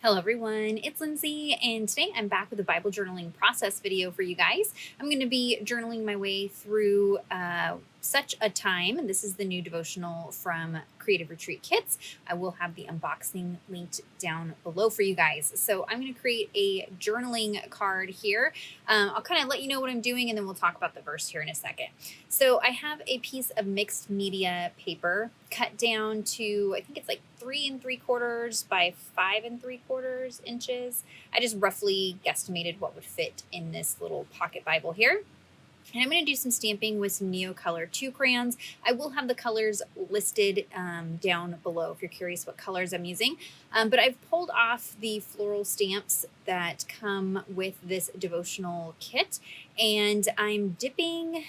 Hello everyone, it's Lindsay, and today I'm back with a Bible journaling process video for you guys. I'm going to be journaling my way through Such a Time. This is the new devotional from Creative Retreat Kits. I will have the unboxing linked down below for you guys. So I'm going to create a journaling card here. I'll kind of let you know what I'm doing, and then we'll talk about the verse here in a second. So I have a piece of mixed media paper cut down to, I think it's like 3 3/4 by 5 3/4 inches. I just roughly guesstimated what would fit in this little pocket Bible here. And I'm going to do some stamping with some NeoColor 2 crayons. I will have the colors listed down below if you're curious what colors I'm using. But I've pulled off the floral stamps that come with this devotional kit. And I'm dipping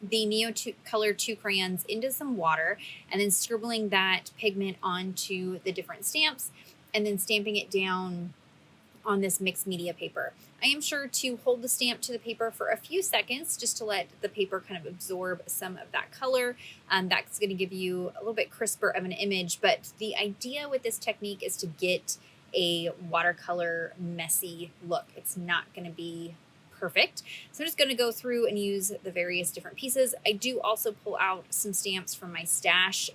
the NeoColor 2 crayons into some water and then scribbling that pigment onto the different stamps and then stamping it down on this mixed media paper. I am sure to hold the stamp to the paper for a few seconds just to let the paper kind of absorb some of that color. That's going to give you a little bit crisper of an image, but the idea with this technique is to get a watercolor messy look. It's not going to be perfect. So I'm just going to go through and use the various different pieces. I do also pull out some stamps from my stash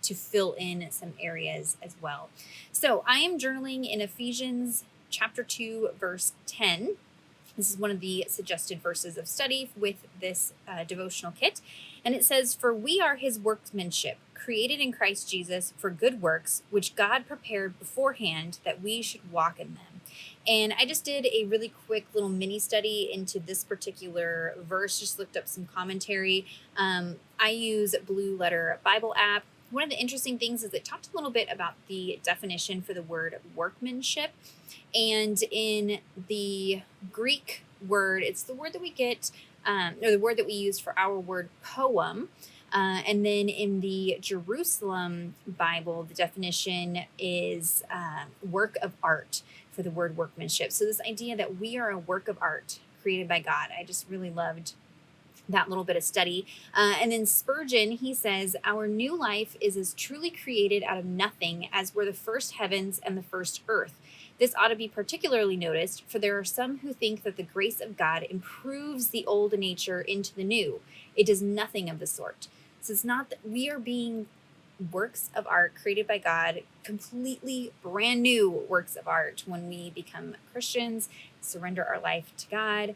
to fill in some areas as well. So I am journaling in Ephesians chapter 2, verse 10. This is one of the suggested verses of study with this devotional kit. And it says, "For we are his workmanship, created in Christ Jesus for good works, which God prepared beforehand that we should walk in them." And I just did a really quick little mini study into this particular verse, just looked up some commentary. I use Blue Letter Bible app. One of the interesting things is it talked a little bit about the definition for the word workmanship. And in the Greek word, it's the word that we get, or the word that we use for our word poem. And then in the Jerusalem Bible, the definition is work of art for the word workmanship. So this idea that we are a work of art created by God, I just really loved that little bit of study. And then Spurgeon, he says, "Our new life is as truly created out of nothing as were the first heavens and the first earth. This ought to be particularly noticed, for there are some who think that the grace of God improves the old nature into the new. It does nothing of the sort." So it's not that we are being works of art created by God, completely brand new works of art. When we become Christians, surrender our life to God,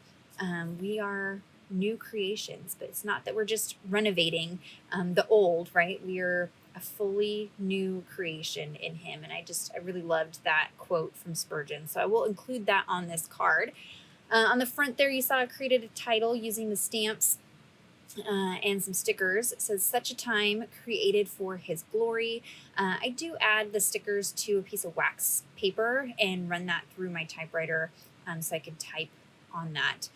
we are new creations. But it's not that we're just renovating the old, right? We are a fully new creation in him. And I really loved that quote from Spurgeon. So I will include that on this card. On the front there, you saw I created a title using the stamps and some stickers. It says, "Such a Time, created for his glory." I do add the stickers to a piece of wax paper and run that through my typewriter so I can type on that.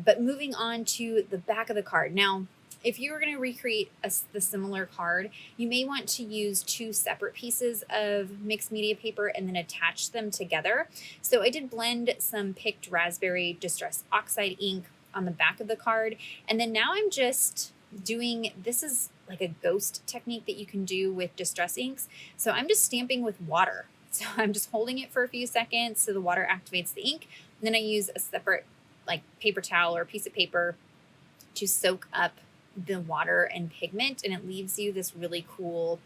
But moving on to the back of the card. Now, if you were going to recreate the similar card, you may want to use 2 separate pieces of mixed media paper and then attach them together. So I did blend some picked raspberry distress oxide ink on the back of the card. And then now I'm just doing, this is like a ghost technique that you can do with distress inks. So I'm just stamping with water. So I'm just holding it for a few seconds so the water activates the ink. And then I use a separate like paper towel or piece of paper to soak up the water and pigment, and it leaves you this really cool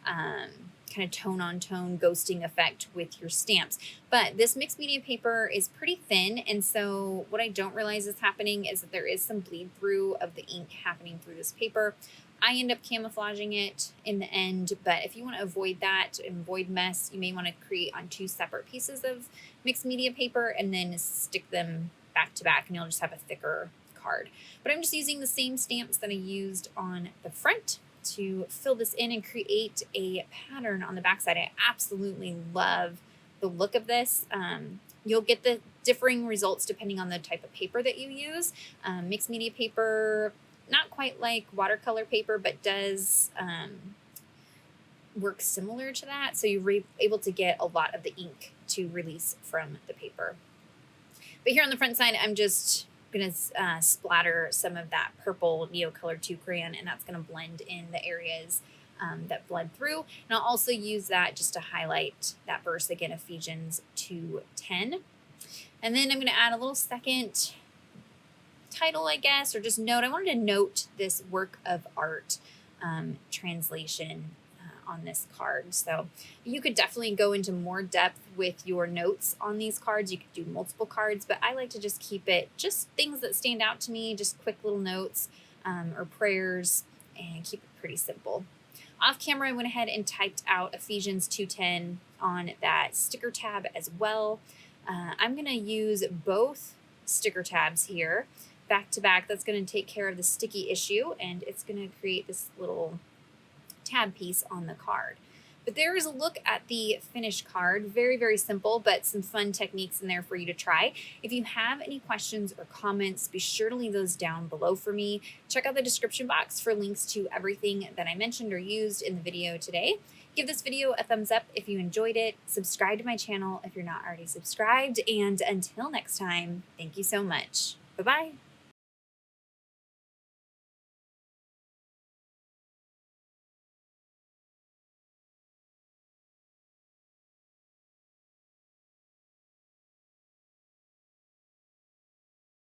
kind of tone on tone ghosting effect with your stamps. But this mixed media paper is pretty thin, and so what I don't realize is happening is that there is some bleed through of the ink happening through this paper. I end up camouflaging it in the end, but if you want to avoid that and avoid mess, you may want to create on 2 separate pieces of mixed media paper and then stick them back to back, and you'll just have a thicker card. But I'm just using the same stamps that I used on the front to fill this in and create a pattern on the backside. I absolutely love the look of this. You'll get the differing results depending on the type of paper that you use. Mixed media paper, not quite like watercolor paper, but does work similar to that. So you're able to get a lot of the ink to release from the paper. But here on the front side, I'm just going to splatter some of that purple NeoColor 2 crayon, and that's going to blend in the areas that bled through. And I'll also use that just to highlight that verse again, Ephesians 2:10. And then I'm going to add a little second title, I guess, or just note. I wanted to note this work of art translation on this card. So you could definitely go into more depth with your notes on these cards. You could do multiple cards, but I like to just keep it just things that stand out to me, just quick little notes or prayers, and keep it pretty simple. Off camera, I went ahead and typed out Ephesians 2:10 on that sticker tab as well. I'm going to use both sticker tabs here back to back. That's going to take care of the sticky issue, and it's going to create this little tab piece on the card. But there is a look at the finished card. Very, very simple, but some fun techniques in there for you to try. If you have any questions or comments, be sure to leave those down below for me. Check out the description box for links to everything that I mentioned or used in the video today. Give this video a thumbs up if you enjoyed it. Subscribe to my channel if you're not already subscribed. And until next time, thank you so much. Bye-bye.